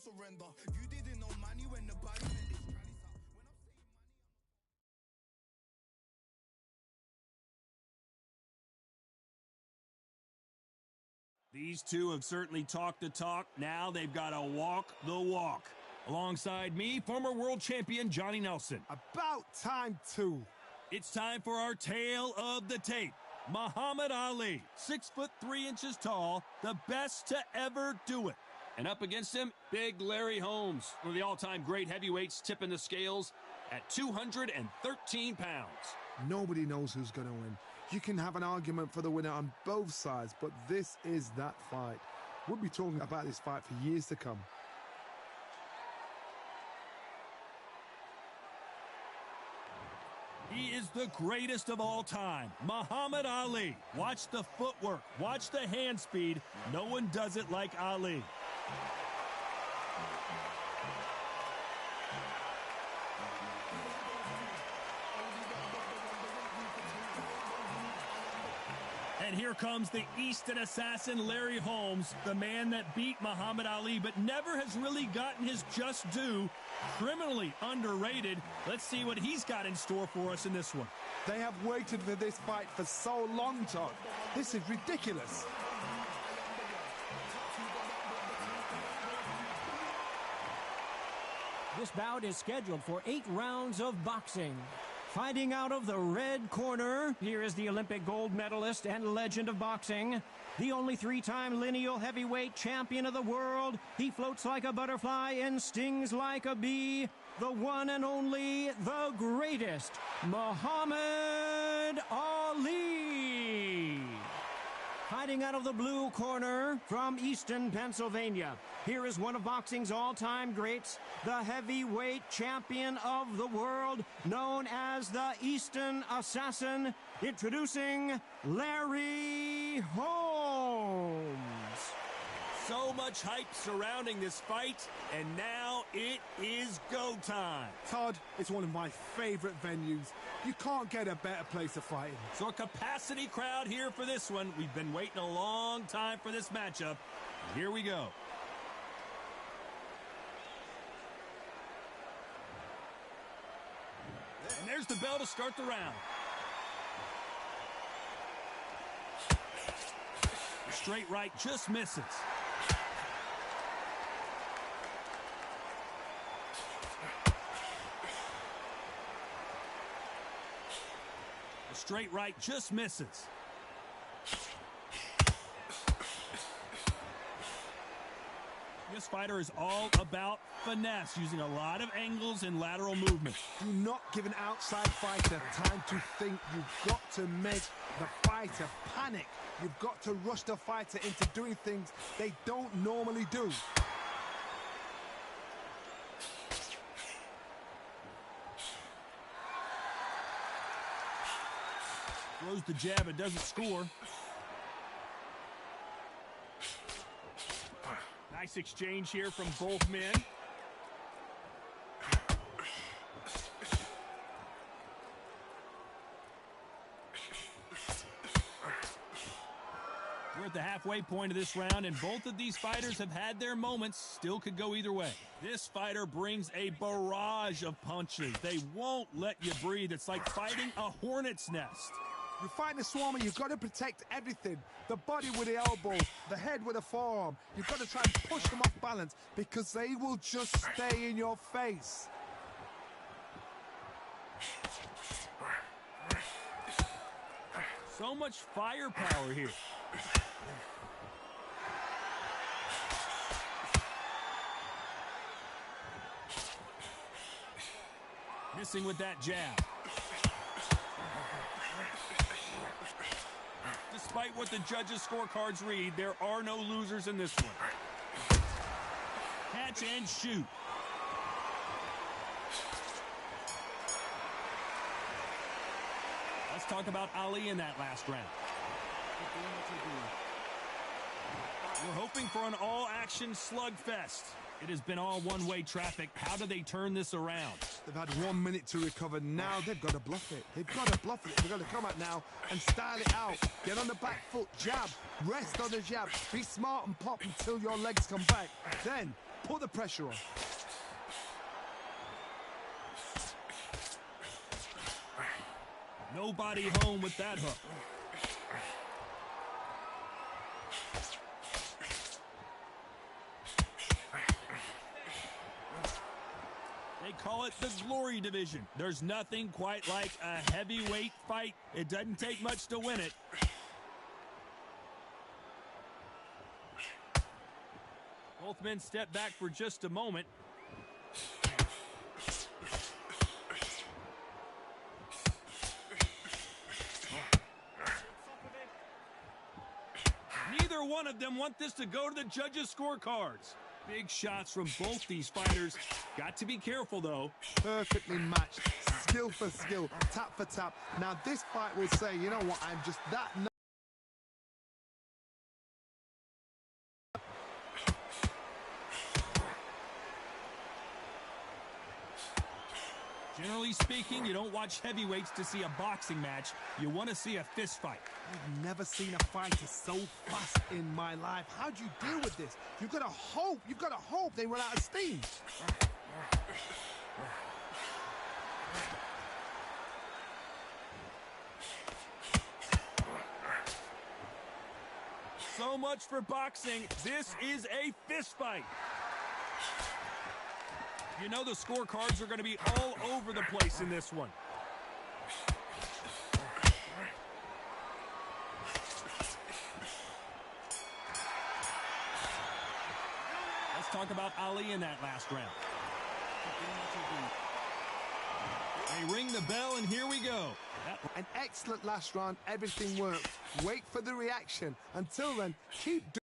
surrender. You didn't know money when the body ended. These two have certainly talked the talk. Now they've got to walk the walk. Alongside me, former world champion Johnny Nelson. About time, too. It's time for our tale of the tape. Muhammad Ali, 6'3" tall, the best to ever do it. And up against him, big Larry Holmes, one of the all-time great heavyweights, tipping the scales at 213 pounds. Nobody knows who's going to win. You can have an argument for the winner on both sides, but this is that fight. We'll be talking about this fight for years to come. He is the greatest of all time, Muhammad Ali. Watch the footwork, watch the hand speed. No one does it like Ali. And here comes the Eastern assassin, Larry Holmes, the man that beat Muhammad Ali, but never has really gotten his just due. Criminally underrated. Let's see what he's got in store for us in this one. They have waited for this fight for so long, Todd. This is ridiculous. This bout is scheduled for 8 rounds of boxing. Fighting out of the red corner, here is the Olympic gold medalist and legend of boxing, the only 3-time lineal heavyweight champion of the world. He floats like a butterfly and stings like a bee. The one and only, the greatest, Muhammad Ali. Fighting out of the blue corner from Easton, Pennsylvania, here is one of boxing's all-time greats, the heavyweight champion of the world, known as the Easton Assassin, introducing Larry Holmes. So much hype surrounding this fight, and now it is go time. Todd, it's one of my favorite venues. You can't get a better place to fight in. So a capacity crowd here for this one. We've been waiting a long time for this matchup. Here we go. And there's the bell to start the round. The straight right just misses. The straight right just misses. This fighter is all about finesse, using a lot of angles and lateral movement. Do not give an outside fighter time to think. You've got to make the fighter panic. You've got to rush the fighter into doing things they don't normally do. Throws the jab, it doesn't score. Nice exchange here from both men. We're at the halfway point of this round, and both of these fighters have had their moments. Still could go either way. This fighter brings a barrage of punches. They won't let you breathe. It's like fighting a hornet's nest. You fight the swarmer, you've got to protect everything. The body with the elbows, the head with the forearm. You've got to try and push them off balance because they will just stay in your face. So much firepower here. Missing with that jab. Despite what the judges' scorecards read, there are no losers in this one. Catch and shoot. Let's talk about Ali in that last round. We're hoping for an all-action slugfest. It has been all one-way traffic. How do they turn this around? They've had 1 minute to recover. Now they've got to bluff it. They've got to bluff it. They've got to come out now and style it out. Get on the back foot, jab. Rest on the jab. Be smart and pop until your legs come back. Then Put the pressure on. Nobody home with that hook. They call it the Glory Division. There's nothing quite like a heavyweight fight. It doesn't take much to win it. Both men step back for just a moment. Neither one of them want this to go to the judges' scorecards. Big shots from both these fighters. Got to be careful, though. Perfectly matched. Skill for skill. Tap for tap. Now, this fight will say, you know what, I'm just that... Generally speaking, you don't watch heavyweights to see a boxing match. You want to see a fist fight. I've never seen a fighter so fast in my life. How do you deal with this? You've got to hope they run out of steam. So much for boxing. This is a fist fight. You know the scorecards are going to be all over the place in this one. Let's talk about Ali in that last round. They ring the bell, and here we go. An excellent last round. Everything worked. Wait for the reaction. Until then, keep doing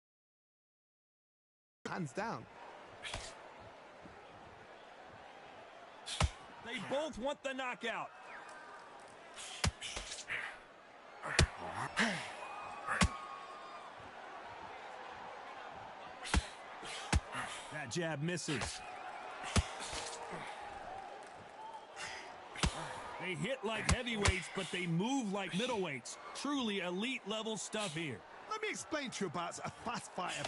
hands down. They both want the knockout. That jab misses. They hit like heavyweights, but they move like middleweights. Truly elite level stuff here. Let me explain to you about a fast fighter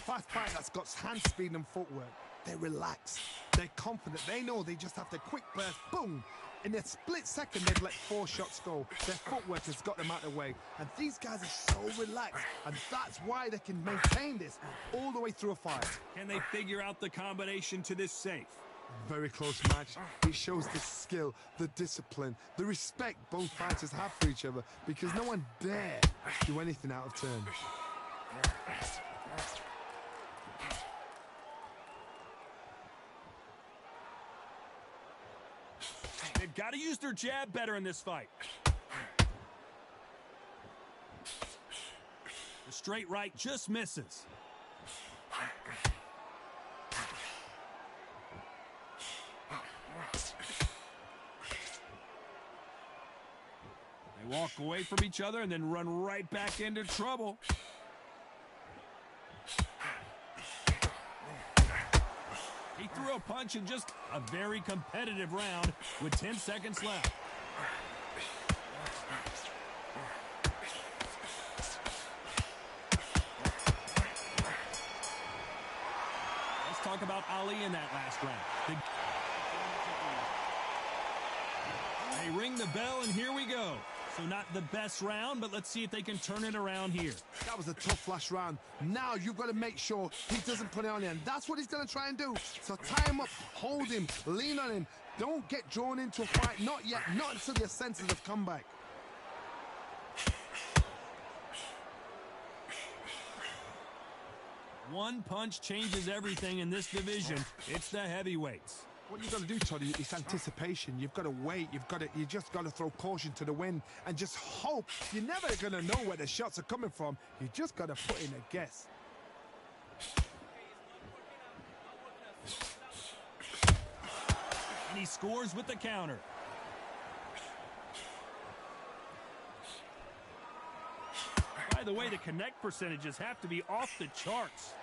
that's got hand speed and footwork. They relax. They're confident. They know they just have to quick burst, boom. In a split second, they've let 4 shots go. Their footwork has got them out of the way. And these guys are so relaxed. And that's why they can maintain this all the way through a fight. Can they figure out the combination to this safe? Very close match. It shows the skill, the discipline, the respect both fighters have for each other, because no one dare do anything out of turn. They've got to use their jab better in this fight. The straight right just misses. They walk away from each other and then run right back into trouble. He threw a punch in just a very competitive round with 10 seconds left. Let's talk about Ali in that last round. They ring the bell, and here we go. So not the best round, but let's see if they can turn it around here. That was a tough last round. Now you've got to make sure he doesn't put it on him. That's what he's going to try and do. So tie him up, hold him, lean on him. Don't get drawn into a fight. Not yet. Not until your senses have come back. One punch changes everything in this division. It's the heavyweights. What you've got to do, Toddy, is anticipation. You've got to wait. You just got to throw caution to the wind and just hope. You're never going to know where the shots are coming from. You just got to put in a guess. And he scores with the counter. By the way, the connect percentages have to be off the charts.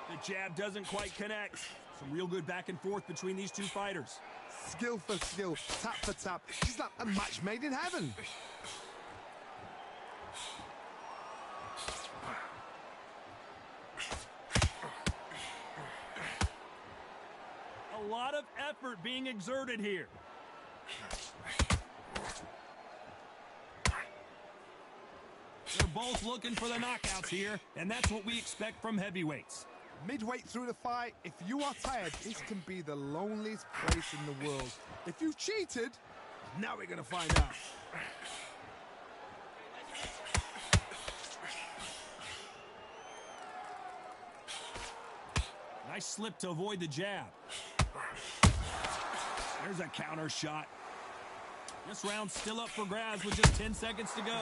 The jab doesn't quite connect. Some real good back and forth between these two fighters. Skill for skill, tap for tap. It's like a match made in heaven. lot of effort being exerted here. They're both looking for the knockouts here, and that's what we expect from heavyweights. Midway through the fight, if you are tired, this can be the loneliest place in the world. If you've cheated, now we're going to find out. Nice slip to avoid the jab. There's a counter shot. This round's still up for grabs with just 10 seconds to go.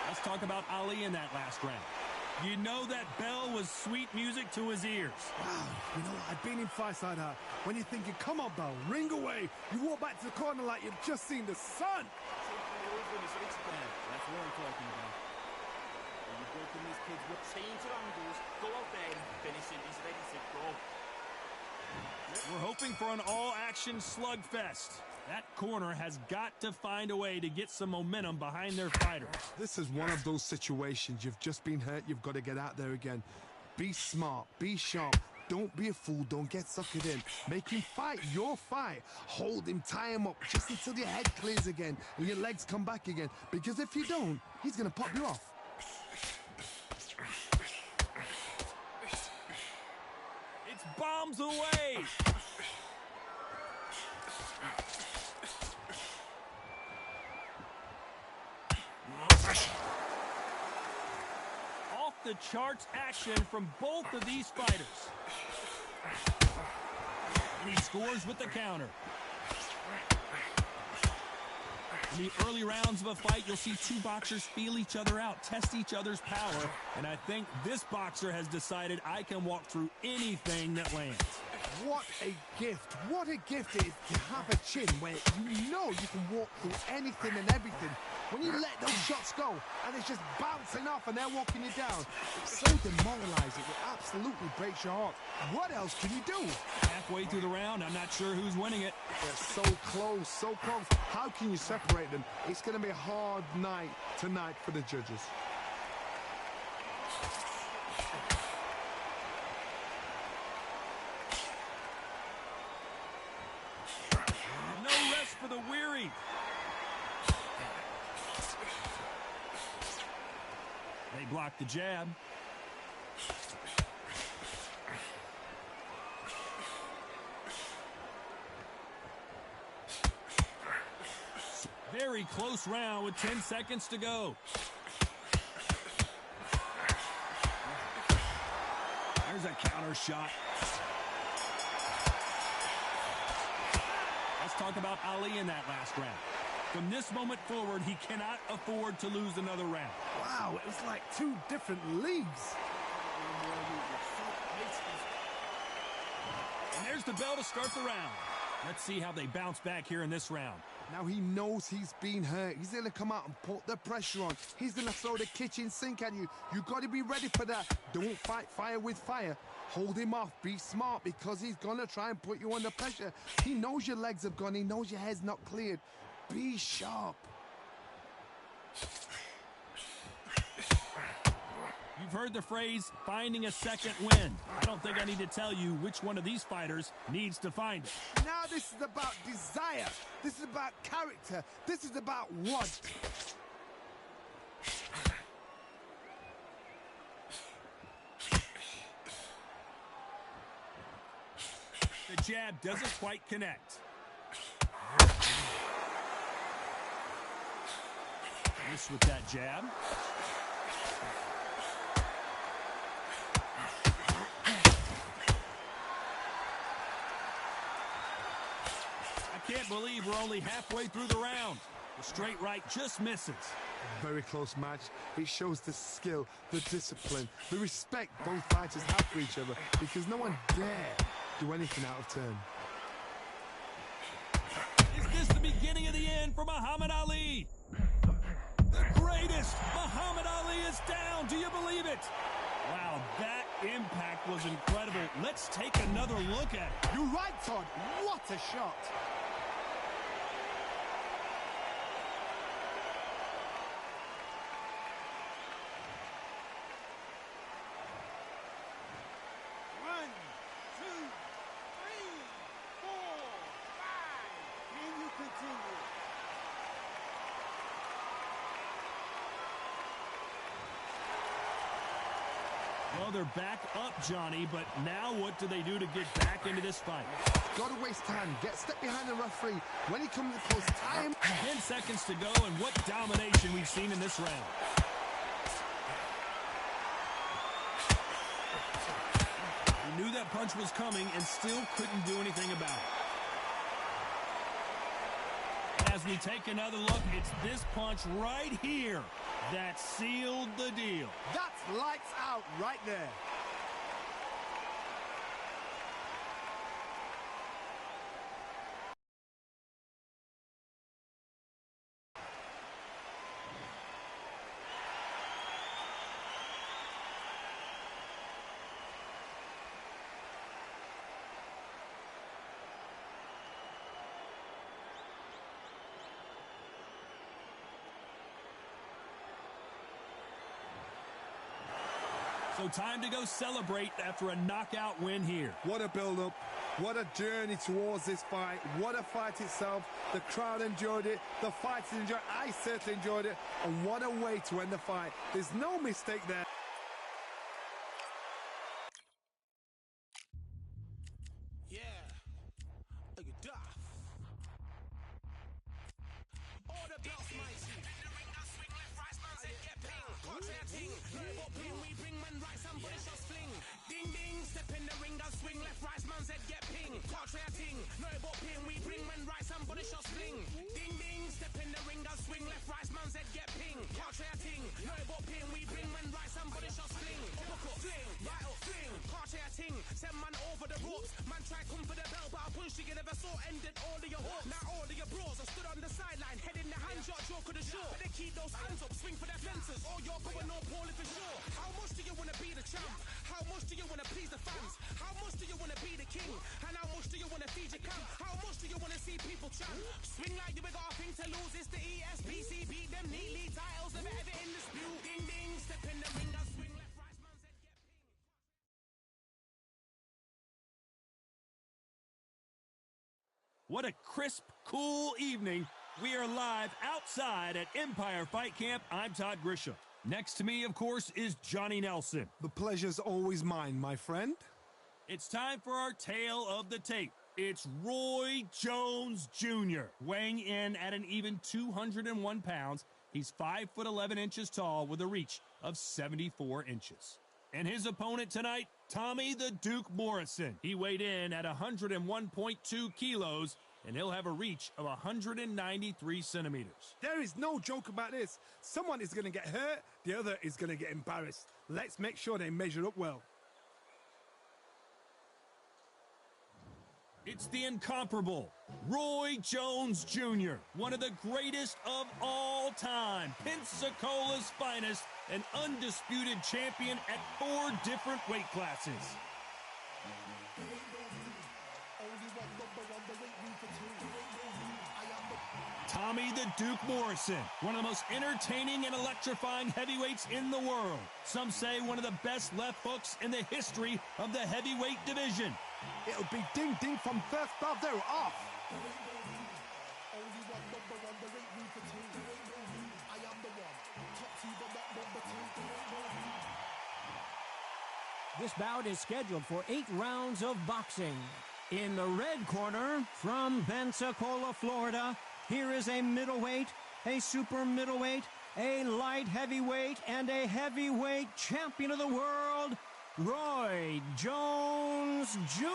Let's talk about Ali in that last round. You know that bell was sweet music to his ears. Wow, you know, I've been in fights like that. When you're thinking, come on, bell, ring away. You walk back to the corner like you've just seen the sun. That's what I'm talking about. When you're working these kids with change of angles, go out there and finish it. He's ready to go. We're hoping for an all-action slugfest. That corner has got to find a way to get some momentum behind their fighters. This is one of those situations. You've just been hurt. You've got to get out there again. Be smart. Be sharp. Don't be a fool. Don't get suckered in. Make him fight your fight. Hold him. Tie him up just until your head clears again and your legs come back again. Because if you don't, he's going to pop you off. It's bombs away. Off the charts action from both of these fighters. And he scores with the counter. In the early rounds of a fight, you'll see two boxers feel each other out, test each other's power, and I think this boxer has decided I can walk through anything that lands. What a gift. What a gift it is to have a chin where you know you can walk through anything and everything. When you let those shots go and it's just bouncing off and they're walking you down, it's so demoralizing. It absolutely breaks your heart. What else can you do? Halfway through the round, I'm not sure who's winning it. They're so close, so close. How can you separate them? It's going to be a hard night tonight for the judges. No rest for the weary. They block the jab. Very close round with 10 seconds to go. There's a counter shot. Let's talk about Ali in that last round. From this moment forward, he cannot afford to lose another round. Wow, it was like two different leagues. And there's the bell to start the round. Let's see how they bounce back here in this round. Now he knows he's been hurt. He's going to come out and put the pressure on. He's going to throw the kitchen sink at you. You got to be ready for that. Don't fight fire with fire. Hold him off. Be smart because he's going to try and put you under pressure. He knows your legs have gone. He knows your head's not cleared. Be sharp. You've heard the phrase, finding a second wind. I don't think I need to tell you which one of these fighters needs to find it. Now this is about desire. This is about character. This is about want. The jab doesn't quite connect. Miss with that jab. I can't believe we're only halfway through the round. The straight right just misses. Very close match. It shows the skill, the discipline, the respect both fighters have for each other because no one dare do anything out of turn. Is this the beginning of the end for Muhammad Ali? The greatest! Muhammad Ali is down! Do you believe it? Wow, that impact was incredible. Let's take another look at it. You're right, Todd. What a shot. Well, they're back up, Johnny, but now what do they do to get back into this fight? Gotta waste time. Get step behind the referee. When he comes close, time. 10 seconds to go, and what domination we've seen in this round. He knew that punch was coming and still couldn't do anything about it. As we take another look, it's this punch right here that sealed the deal. That's lights out right there. So time to go celebrate after a knockout win here. What a build-up. What a journey towards this fight. What a fight itself. The crowd enjoyed it. The fighters enjoyed it. I certainly enjoyed it. And what a way to end the fight. There's no mistake there. Yeah. Look at that. All the belts, mighty. Swing left, right, man said get ping. Contrary ting. But ping, we bring man right, somebody shots fling. Ding ding, step in the ring and swing left, right, man said get ping. Contrary ting. No, but ping, we bring man right, somebody shots fling. Ding ding, step in the ring and swing left, right, man said get ping. Contrary ting. No, but ping, we bring man right, somebody shots fling. Uppercut, fling, right up, fling. Contrary ting. Send man over the ropes. Man try come for the belt, but I punch you never saw ended all of your hopes. Now all of your bros are stood on the sideline, head in the hand, shot, joke of the show. Better keep those hands up, swing for their fences, or you're going no poorly for sure. How much do you want to be the champ? How much do you want to please the fans? How much do you want to be the king? And how much do you want to feed your camp? How much do you want to see people chant? Swing like you got a thing to lose. It's the ESBC, beat them neatly. Titles never ever in dispute. Ding ding, step in the ring and swing left, right, man said get ping. What a crisp, cool evening. We are live outside at Empire Fight Camp. I'm Todd Grisham. Next to me, of course, is Johnny Nelson. The pleasure's always mine, my friend. It's time for our tale of the tape. It's Roy Jones Jr. weighing in at an even 201 pounds. He's 5'11" tall with a reach of 74 inches. And his opponent tonight, Tommy the Duke Morrison. He weighed in at 101.2 kilos, and he'll have a reach of 193 centimeters. There is no joke about this. Someone is going to get hurt, the other is going to get embarrassed. Let's make sure they measure up well. It's the incomparable Roy Jones Jr., one of the greatest of all time, Pensacola's finest, an undisputed champion at 4 different weight classes. Tommy the Duke Morrison, one of the most entertaining and electrifying heavyweights in the world. Some say one of the best left hooks in the history of the heavyweight division. It'll be ding-ding from first bell. They're off. This bout is scheduled for 8 rounds of boxing. In the red corner, from Pensacola, Florida, here is a middleweight, a super middleweight, a light heavyweight, and a heavyweight champion of the world, Roy Jones Jr.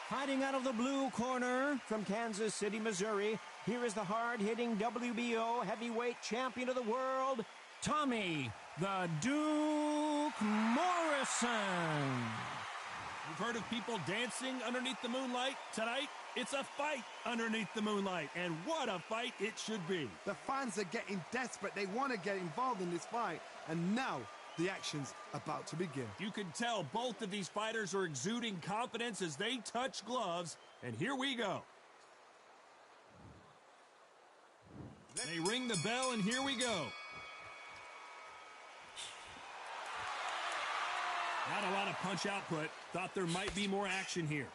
Fighting out of the blue corner from Kansas City, Missouri, here is the hard-hitting WBO heavyweight champion of the world, Tommy the Duke Morrison. You've heard of people dancing underneath the moonlight? Tonight, it's a fight underneath the moonlight, and what a fight it should be. The fans are getting desperate. They want to get involved in this fight, and now the action's about to begin. You can tell both of these fighters are exuding confidence as they touch gloves, and here we go. They ring the bell, and here we go. Not a lot of punch output. Thought there might be more action here.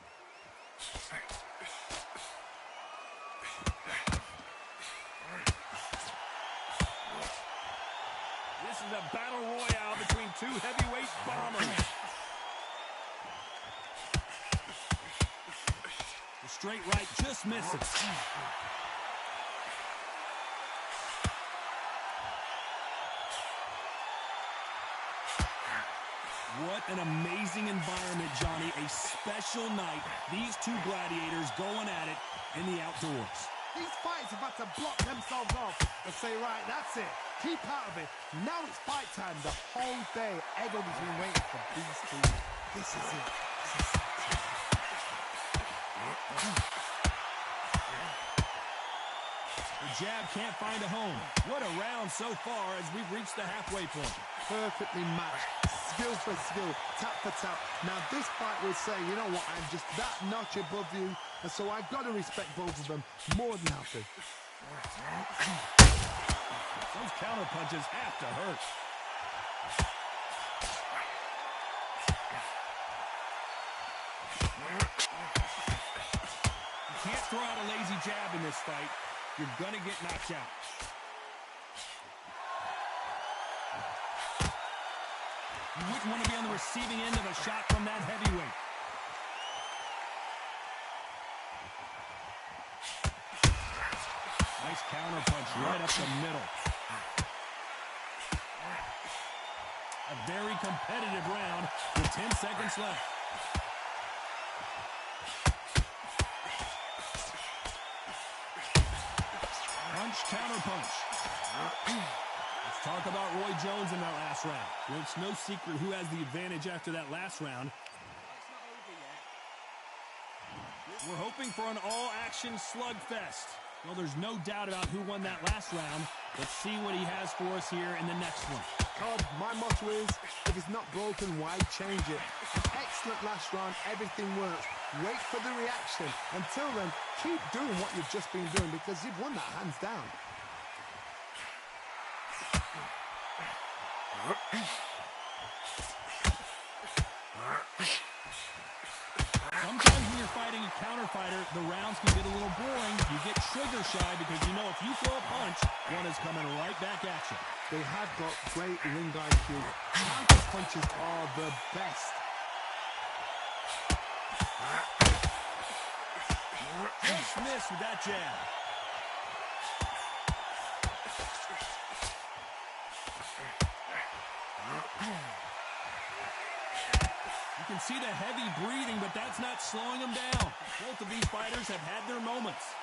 This is a battle royale between two heavyweight bombers. The straight right just misses. What an amazing environment, Johnny. A special night. These two gladiators going at it in the outdoors. These fights are about to block themselves off and say, right, that's it. Keep out of it. Now it's fight time. The whole day, everybody's been waiting for these two. This is it. The jab can't find a home. What a round so far as we've reached the halfway point. Perfectly matched. Skill for skill, tap for tap. Now this fight will say, you know what, I'm just that notch above you, and so I've got to respect both of them more than happy. Those counter punches have to hurt. You can't throw out a lazy jab in this fight. You're going to get knocked out. You wouldn't want to be on the receiving end of a shot from that heavyweight. Nice counter punch right up the middle. A very competitive round with 10 seconds left. Punch, counter punch. Let's talk about Roy Jones in that last round. Well, it's no secret who has the advantage after that last round. We're hoping for an all-action slugfest. Well, there's no doubt about who won that last round. Let's see what he has for us here in the next one. Cobb, my motto is, if it's not broken, why change it? An excellent last round, everything works. Wait for the reaction. Until then, keep doing what you've just been doing because you've won that hands down. Sometimes when you're fighting a counter fighter, the rounds can get a little boring. You get trigger shy because you know if you throw a punch, one is coming right back at you. They have got great ring IQ. Counter punches are the best. Just missed with that jab. You can see the heavy breathing, but that's not slowing them down. Both of these fighters have had their moments.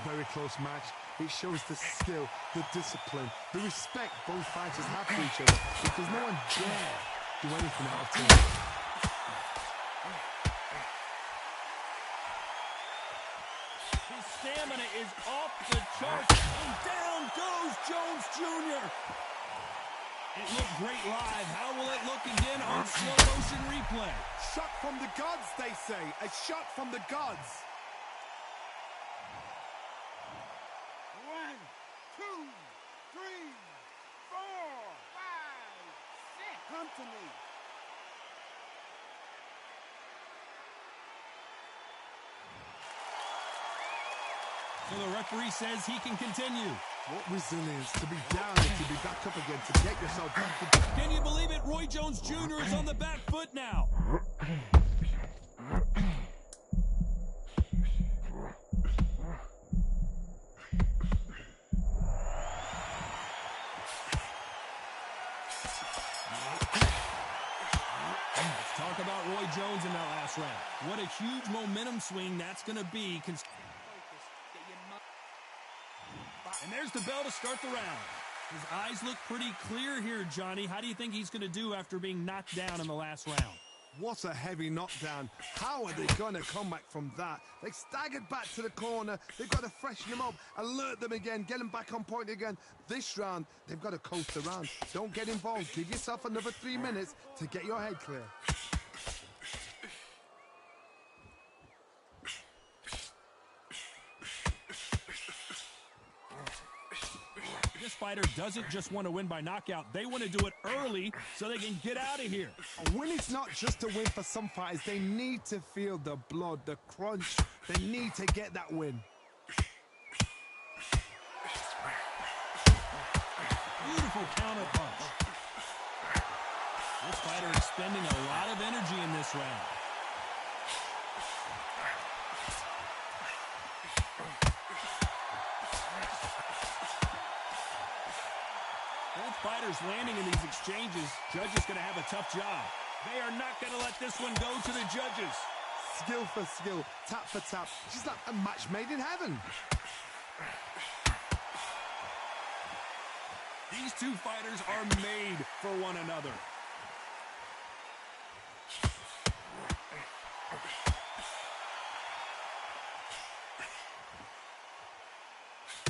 Very close match. It shows the skill, the discipline, the respect both fighters have for each other because no one dare do anything out of turn. His stamina is off the charts, and down goes Jones Jr. It looked great live. How will it look again on slow motion replay? Shot from the gods, they say. A shot from the gods. 1, 2, 3, 4, 5, 6. Come to me. So the referee says he can continue. What resilience to be down and to be back up again, to get yourself back. Can you believe it? Roy Jones Jr. is on the back foot now. Let's talk about Roy Jones in that last round. What a huge momentum swing that's going to be. And there's the bell to start the round. His eyes look pretty clear here, Johnny. How do you think he's going to do after being knocked down in the last round? What a heavy knockdown. How are they going to come back from that? They staggered back to the corner. They've got to freshen them up, alert them again, get them back on point again. This round, they've got to coast around. Don't get involved. Give yourself another 3 minutes to get your head clear. This fighter doesn't just want to win by knockout. They want to do it early so they can get out of here. A win is not just a win for some fighters. They need to feel the blood, the crunch. They need to get that win. Beautiful counter punch. fighter expending a lot of energy in this round. Both fighters landing in these exchanges. Judge is going to have a tough job. They are not going to let this one go to the judges. Skill for skill, tap for tap. Just like a match made in heaven. These two fighters are made for one another.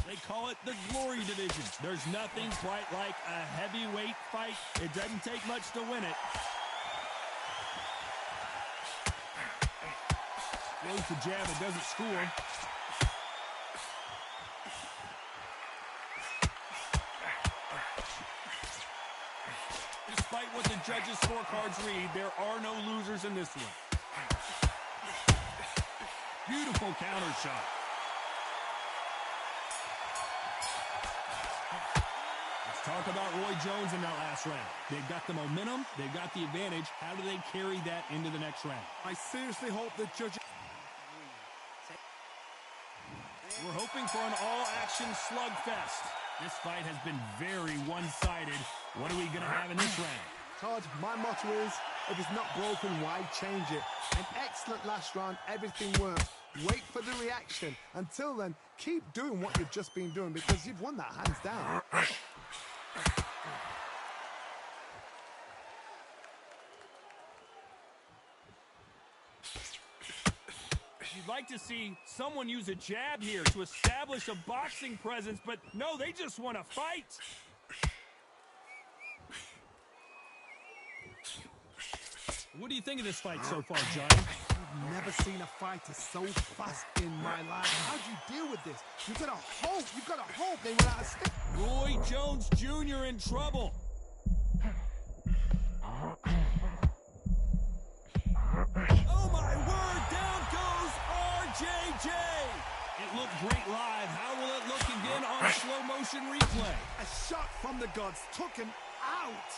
They call it the glory division. There's nothing quite like a heavyweight fight. It doesn't take much to win it. Throws the jab, it doesn't score. Despite what the judges' scorecards read, there are no losers in this one. Beautiful counter shot. Let's talk about Roy Jones in that last round. They've got the momentum, they've got the advantage. How do they carry that into the next round? I seriously hope the judges... We're hoping for an all-action slugfest. This fight has been very one-sided. What are we going to have in this round? Todd, my motto is, if it's not broken, why change it? An excellent last round, everything works. Wait for the reaction. Until then, keep doing what you've just been doing because you've won that hands down. You'd like to see someone use a jab here to establish a boxing presence, but no, they just want to fight. What do you think of this fight so far, Johnny? I've never seen a fighter so fast in my life. How do you deal with this? You've got to hope they run out of step. Roy Jones Jr. in trouble. Oh my word, down goes RJJ. It looked great live. How will it look again on a slow motion replay? A shot from the gods took him out.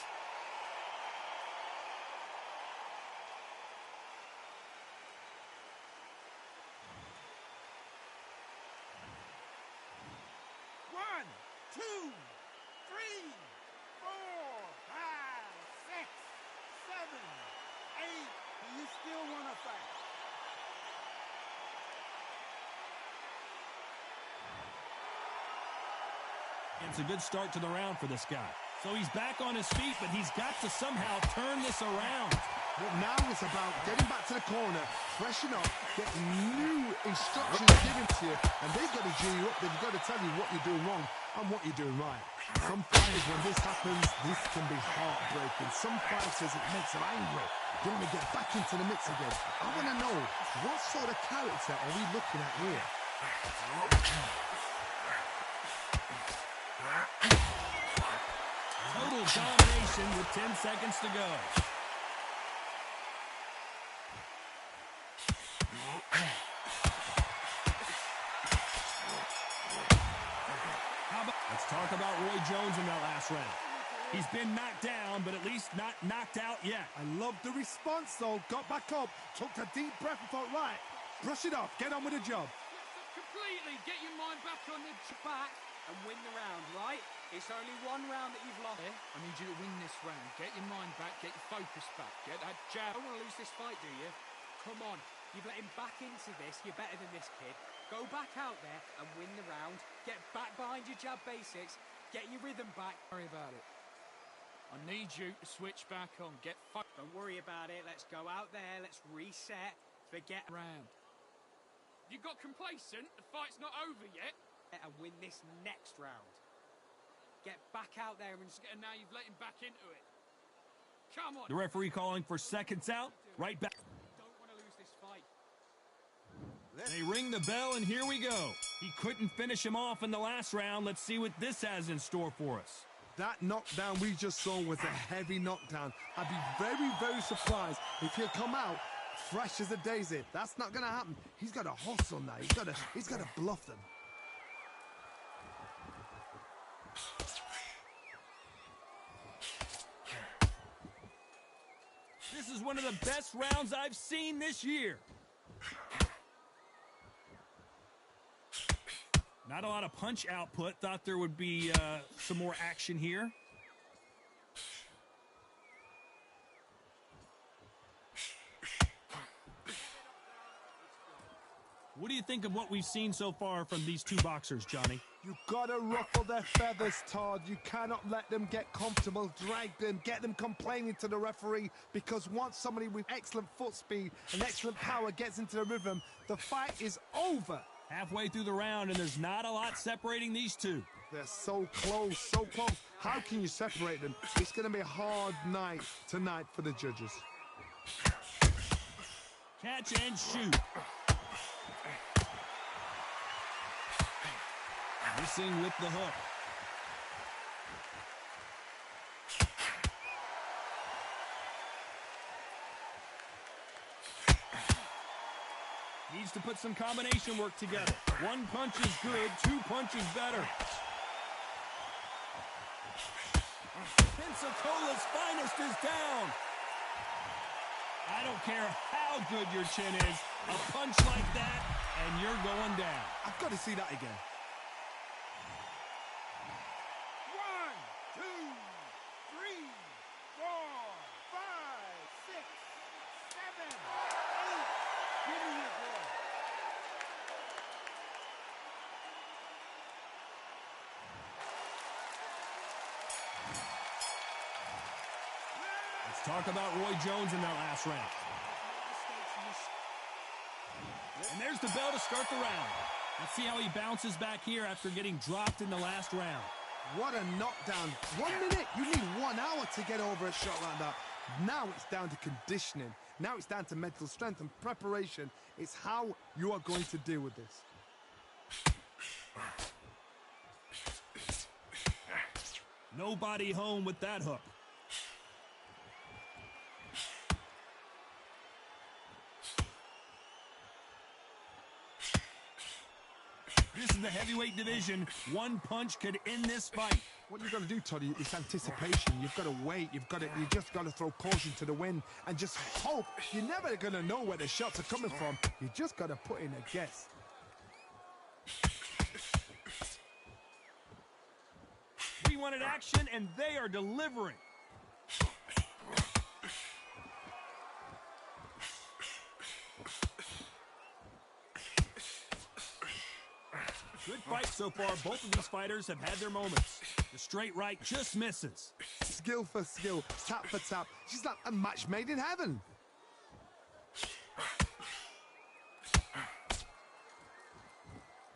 One, two, three, four, five, six, seven, eight. And you still want to fight? It's a good start to the round for this guy. So he's back on his feet, but he's got to somehow turn this around. Well, now it's about getting back to the corner, freshen up, get new instructions given to you, and they've got to G you up. They've got to tell you what you're doing wrong and what you're doing right. Some fighters, when this happens, this can be heartbreaking. Some fighters, it makes them angry. They want to get back into the mix again. I want to know, what sort of character are we looking at here? Total domination with 10 seconds to go. Let's talk about Roy Jones in that last round. He's been knocked down, but at least not knocked out yet. I love the response, though. Got back up, took a deep breath and thought, right, brush it off, get on with the job. Completely get your mind back on the back and win the round, right? It's only one round that you've lost. I need you to win this round. Get your mind back, get your focus back, get that jab. Don't want to lose this fight, do you? Come on, you've let him back into this. You're better than this kid. Go back out there and win the round. Get back behind your jab basics. Get your rhythm back. Don't worry about it. I need you to switch back on. Don't worry about it. Let's go out there. Let's reset. Forget round. You got complacent? The fight's not over yet? And win this next round. Get back out there and And now you've let him back into it. Come on. The referee calling for seconds out. Right back. don't want to lose this fight. They ring the bell, and here we go. He couldn't finish him off in the last round. Let's see what this has in store for us. That knockdown we just saw was a heavy knockdown. I'd be very, very surprised if he'll come out fresh as a daisy. That's not going to happen. He's got to hustle now. He's got to bluff them. This is one of the best rounds I've seen this year. Not a lot of punch output. Thought there would be some more action here. What do you think of what we've seen so far from these two boxers, Johnny? You gotta ruffle their feathers, Todd. You cannot let them get comfortable, drag them, get them complaining to the referee, because once somebody with excellent foot speed and excellent power gets into the rhythm, the fight is over. Halfway through the round, and there's not a lot separating these two. They're so close, so close. How can you separate them? It's gonna be a hard night tonight for the judges. Catch and shoot. Missing with the hook. Needs to put some combination work together. One punch is good, two punches better. Pensacola's finest is down. I don't care how good your chin is, a punch like that, and you're going down. I've got to see that again. 1, 2, 3, 4, 5, 6, 7, 8. Give me your boy. Let's talk about Roy Jones in that last round. And there's the bell to start the round. Let's see how he bounces back here after getting dropped in the last round. What a knockdown. 1 minute, you need 1 hour to get over a shot like that. Now it's down to conditioning. Now it's down to mental strength and preparation. It's how you are going to deal with this. Nobody home with that hook. This is the heavyweight division. One punch could end this fight. What you've got to do, Toddy, is anticipation. You've got to wait. You just got to throw caution to the wind and just hope. You're never going to know where the shots are coming from. You just got to put in a guess. We wanted action, and they are delivering. Good fight so far. Both of these fighters have had their moments. The straight right just misses. Skill for skill, tap for tap. She's like a match made in heaven.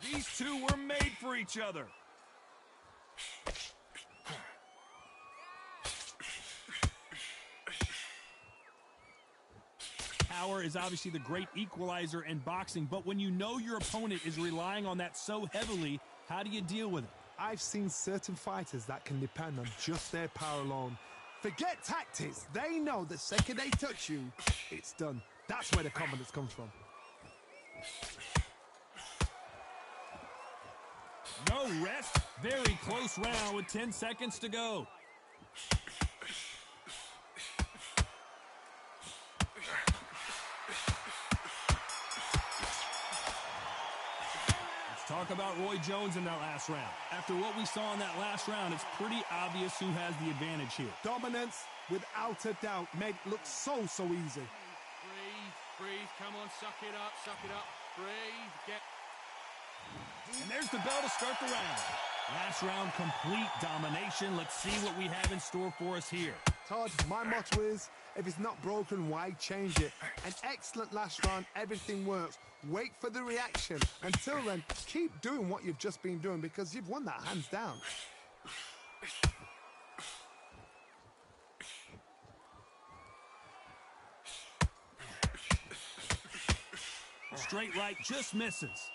These two were made for each other. Power is obviously the great equalizer in boxing, but when you know your opponent is relying on that so heavily, how do you deal with it? I've seen certain fighters that can depend on just their power alone. Forget tactics. They know the second they touch you, it's done. That's where the confidence comes from. No rest. Very close round with 10 seconds to go. Talk about Roy Jones in that last round. After what we saw in that last round, it's pretty obvious who has the advantage here. Dominance, without a doubt, made it look so easy. Breathe, come on, suck it up, breathe, get... And there's the bell to start the round. Last round, complete domination. Let's see what we have in store for us here. Todd, my motto is, if it's not broken, why change it? An excellent last round, everything works. Wait for the reaction. Until then, keep doing what you've just been doing because you've won that hands down. Straight right just misses.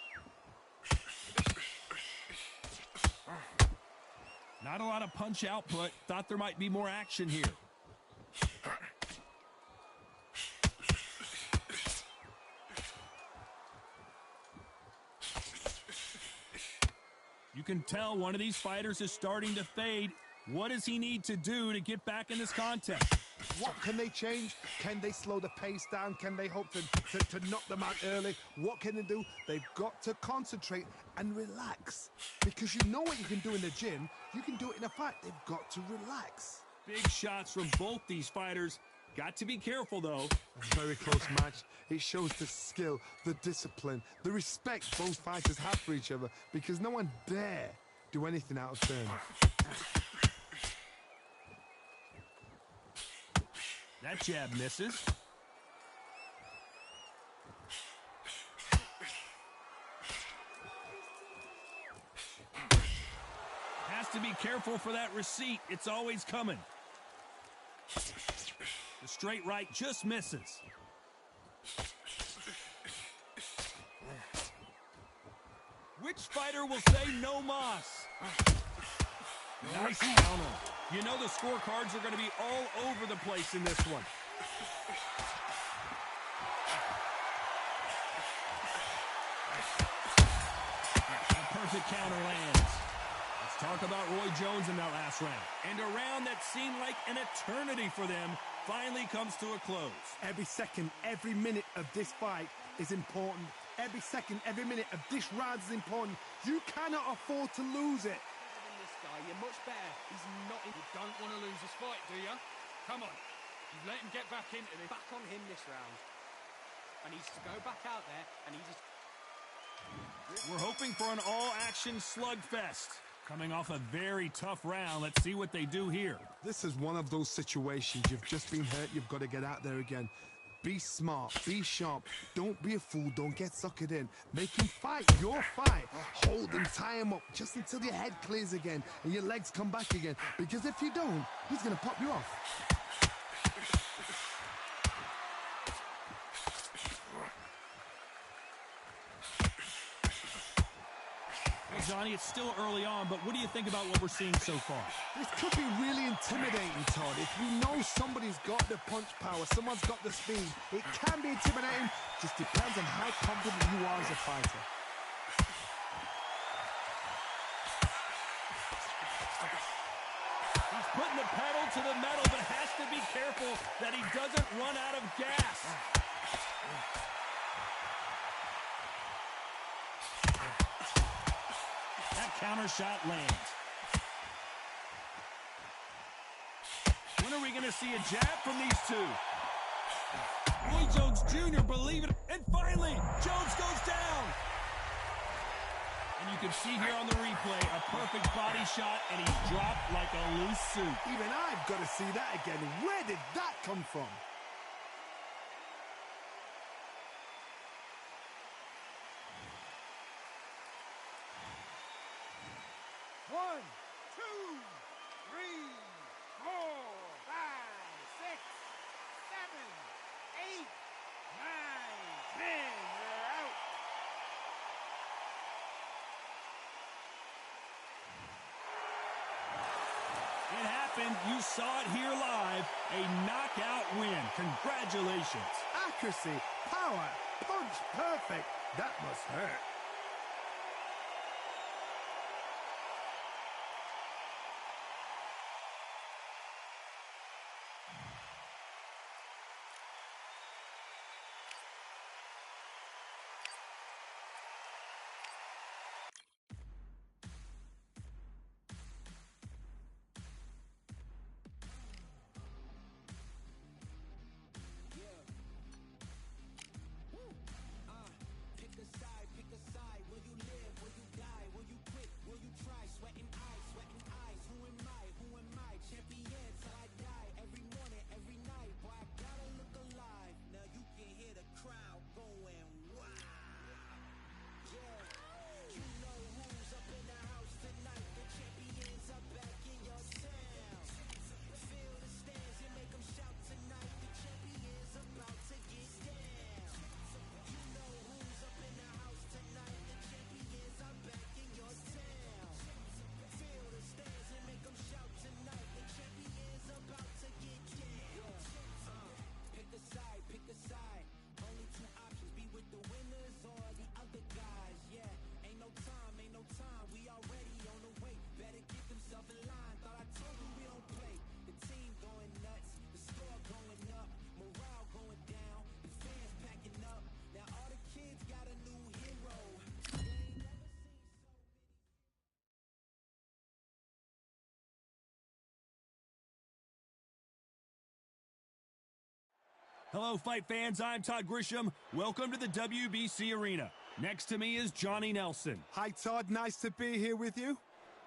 Not a lot of punch output. Thought there might be more action here. You can tell one of these fighters is starting to fade. What does he need to do to get back in this contest? What can they change? Can they slow the pace down? Can they hope to knock them out early? What can they do? They've got to concentrate and relax. Because you know what you can do in the gym, you can do it in a fight. They've got to relax. Big shots from both these fighters. Got to be careful, though. A very close match. It shows the skill, the discipline, the respect both fighters have for each other, because no one dare do anything out of turn. That jab misses. Has to be careful for that receipt. It's always coming. The straight right just misses. Which fighter will say no mas? Nice counter. You know the scorecards are going to be all over the place in this one. A perfect counter lands. Let's talk about Roy Jones in that last round. And a round that seemed like an eternity for them finally comes to a close. Every second, every minute of this fight is important. Every second, every minute of this round is important. You cannot afford to lose it. You're much better. He's not. You don't want to lose this fight, do you? Come on. You let him get back into this. Back on him this round. I needs to go back out there and he just... We're hoping for an all-action slugfest. Coming off a very tough round, let's see what they do here. This is one of those situations. You've just been hurt. You've got to get out there again. Be smart, be sharp, don't be a fool, don't get suckered in. Make him fight your fight. Hold him, tie him up, just until your head clears again and your legs come back again. Because if you don't, he's going to pop you off. Well, Johnny, it's still early on, but what do you think about what we're seeing so far? This could be really intimidating, Todd. If you know somebody's got the punch power, someone's got the speed, it can be intimidating. Just depends on how confident you are as a fighter. He's putting the pedal to the metal, but has to be careful that he doesn't run out of gas. That counter shot lands. When are we going to see a jab from these two? Roy Jones Jr., believe it. And finally, Jones goes down. And you can see here on the replay, a perfect body shot, and he's dropped like a loose suit. Even I've got to see that again. Where did that come from? One, two, three, 4, 5, 6, 7, 8, 9, 10. You're out. It happened. You saw it here live. A knockout win. Congratulations. Accuracy, power, punch, perfect. That must hurt. Hello, fight fans. I'm Todd Grisham. Welcome to the WBC Arena. Next to me is Johnny Nelson. Hi, Todd. Nice to be here with you.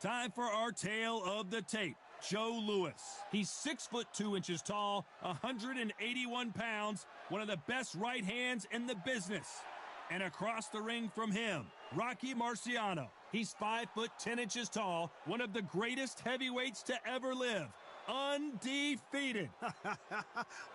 Time for our tale of the tape. Joe Louis. He's 6'2" tall, 181 pounds, one of the best right hands in the business. And across the ring from him, Rocky Marciano. He's 5'10" tall, one of the greatest heavyweights to ever live. Undefeated.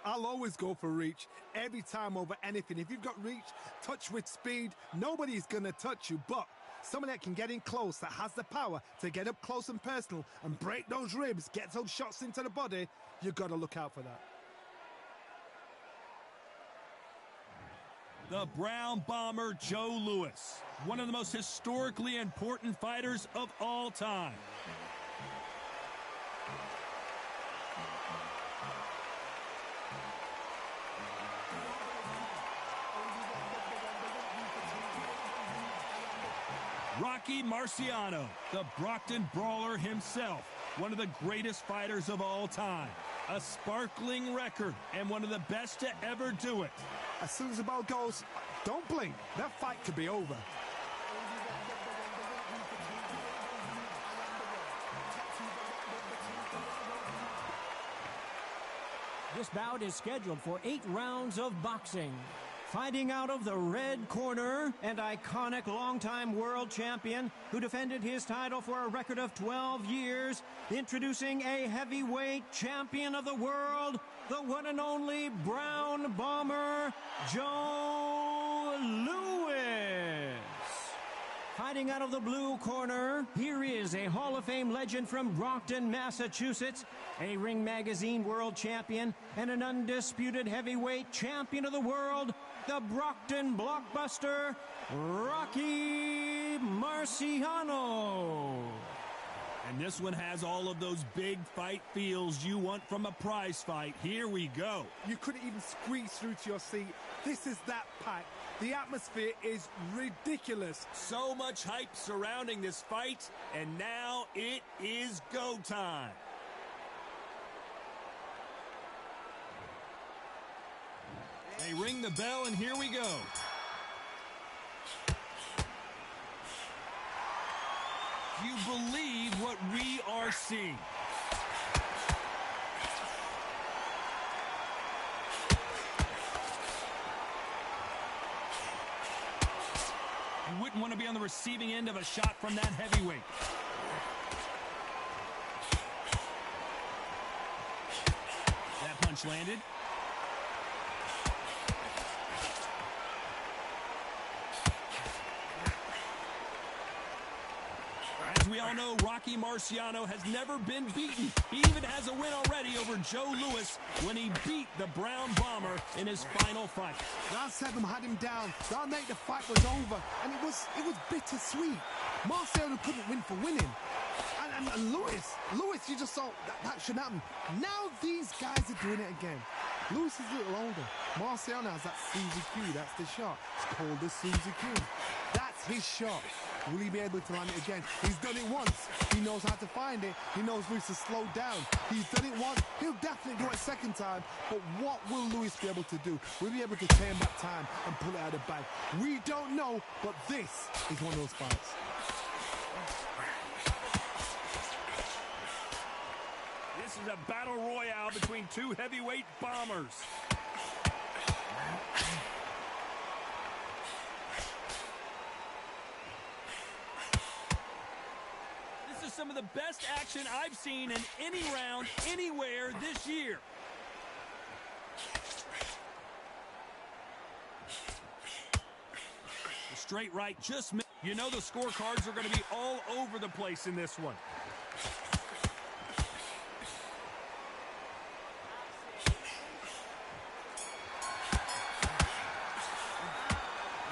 I'll always go for reach every time over anything. If you've got reach, touch with speed, nobody's gonna touch you. But someone that can get in close, that has the power to get up close and personal and break those ribs, get those shots into the body, you gotta look out for that. The Brown Bomber Joe Louis, one of the most historically important fighters of all time. Rocky Marciano, the Brockton Brawler himself, one of the greatest fighters of all time. A sparkling record and one of the best to ever do it. As soon as the ball goes, don't blink. That fight could be over. This bout is scheduled for 8 rounds of boxing. Fighting out of the red corner, and iconic longtime world champion who defended his title for a record of 12 years, introducing a heavyweight champion of the world, the one and only Brown Bomber, Joe Louis. Fighting out of the blue corner, here is a Hall of Fame legend from Brockton, Massachusetts, a Ring Magazine world champion, and an undisputed heavyweight champion of the world, the Brockton blockbuster, Rocky Marciano. And this one has all of those big fight feels you want from a prize fight. Here we go. You couldn't even squeeze through to your seat. This is that pack. The atmosphere is ridiculous. So much hype surrounding this fight, and now it is go time. They ring the bell, and here we go. Do you believe what we are seeing? You wouldn't want to be on the receiving end of a shot from that heavyweight. That punch landed. As we all know, Rocky Marciano has never been beaten. He even has a win already over Joe Louis when he beat the Brown Bomber in his final fight. Round 7 had him down. Round 8 the fight was over, and it was bittersweet. Marciano couldn't win for winning. And Louis, you just saw that should happen. Now these guys are doing it again. Louis is a little older. Marciano has that Suzy Q. That's the shot. It's called the Suzy Q. That's his shot. Will he be able to land it again? He's done it once. He knows how to find it. He knows Louis has slowed down. He's done it once. He'll definitely do it a second time. But what will Louis be able to do? Will he be able to turn back time and pull it out of the bag? We don't know, but this is one of those fights. This is a battle royale between two heavyweight bombers. This is some of the best action I've seen in any round, anywhere this year. The straight right just missed. You know the scorecards are going to be all over the place in this one.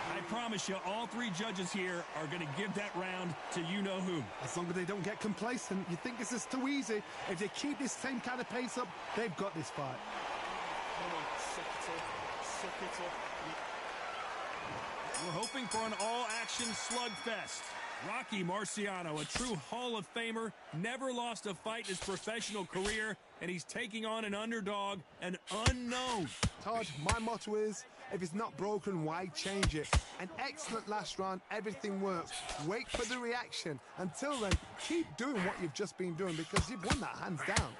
I promise you, all three judges here are going to give that round to you-know-who. As long as they don't get complacent, you think this is too easy. If they keep this same kind of pace up, they've got this fight. Come on, suck it up. Suck it up. We're hoping for an all-action slugfest. Rocky Marciano, a true Hall of Famer, never lost a fight in his professional career, and he's taking on an underdog, an unknown. Todd, my motto is, if it's not broken, why change it? An excellent last round, everything works. Wait for the reaction. Until then, keep doing what you've just been doing because you've won that hands down.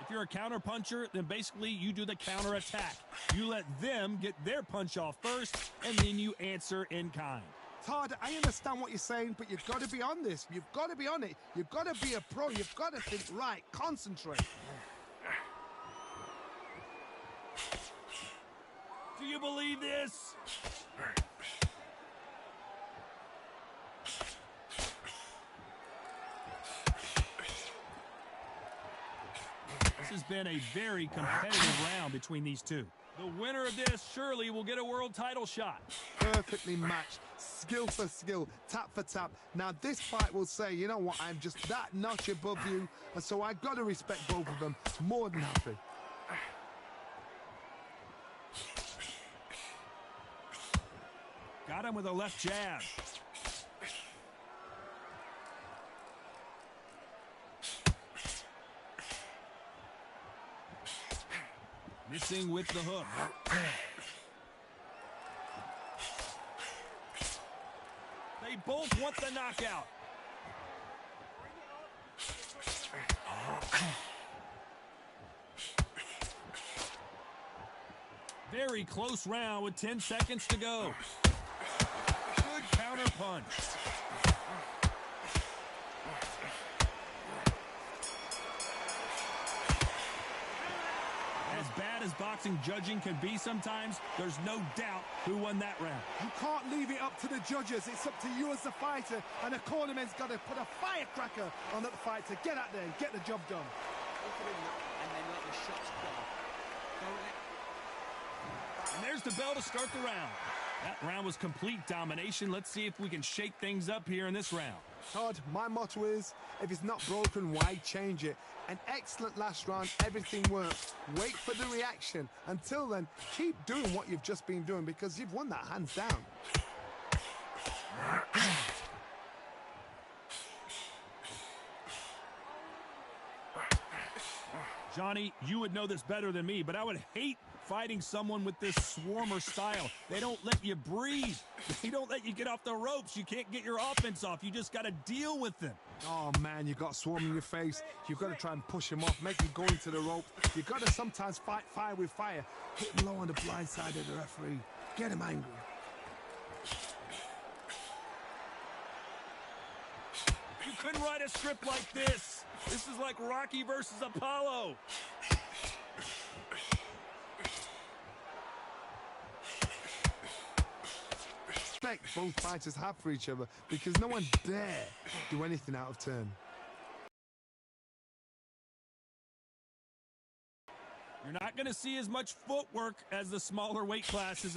If you're a counter puncher, then basically you do the counter attack. You let them get their punch off first, and then you answer in kind. Todd, I understand what you're saying, but you've got to be on this. You've got to be on it. You've got to be a pro. You've got to think right. Concentrate. Do you believe this? This has been a very competitive round between these two. The winner of this surely will get a world title shot. Perfectly matched. Skill for skill. Tap for tap. Now this fight will say, you know what, I'm just that notch above you, and so I've got to respect both of them. More than happy. Got him with a left jab. Missing with the hook. They both want the knockout. Very close round with 10 seconds to go. Good counter punch. As bad as boxing judging can be sometimes, there's no doubt who won that round. You can't leave it up to the judges. It's up to you as the fighter, and the cornerman's got to put a firecracker on that fight to get out there and get the job done. And then let the shots go. Don't let... And there's the bell to start the round. That round was complete domination. Let's see if we can shake things up here in this round. Todd, my motto is, if it's not broken, why change it? An excellent last round, everything works. Wait for the reaction. Until then, keep doing what you've just been doing because you've won that hands down. Johnny, you would know this better than me, but I would hate fighting someone with this swarmer style. They don't let you breathe. They don't let you get off the ropes. You can't get your offense off. You just got to deal with them. Oh, man, you got swarm in your face. You've got to try and push him off, make him go into the ropes. You've got to sometimes fight fire with fire. Hit him low on the blind side of the referee. Get him angry. You couldn't write a script like this. This is like Rocky versus Apollo. Respect both fighters have for each other because no one dare do anything out of turn. You're not going to see as much footwork as the smaller weight classes.